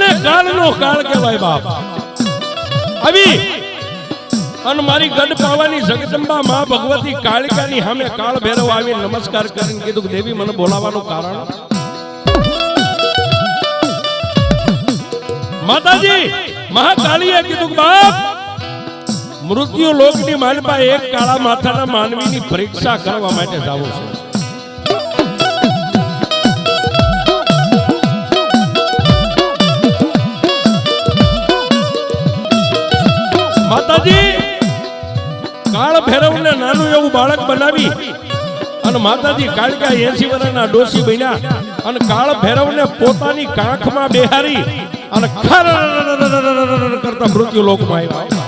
જેને કાળનો કાળ કહેવાય બાપ આવી અને મારી ગઢ પાવાની જગદંબા માં ભગવતી કાળિકાની સામે કાળ ભૈરવ આવી નમસ્કાર કરીને કીધું કે દેવી મને બોલાવવાનું કારણ માતાજી મહાકાળીએ કીધું કે બાપ મૃત્યુ લોકની માલપા એક કાળા માથાના માનવીની પરીક્ષા કરવા માટે જાવું છે માતાજી કાળ ભૈરવને નાનું એવું બાળક બનાવી અને માતાજી કાળિકા 80 વર્ષના ડોશી બન્યા અને કાળ ભૈરવને પોતાની કાંખમાં બેહારી અને ખર કરતા મૃત્યુ લોકમાં આવ્યા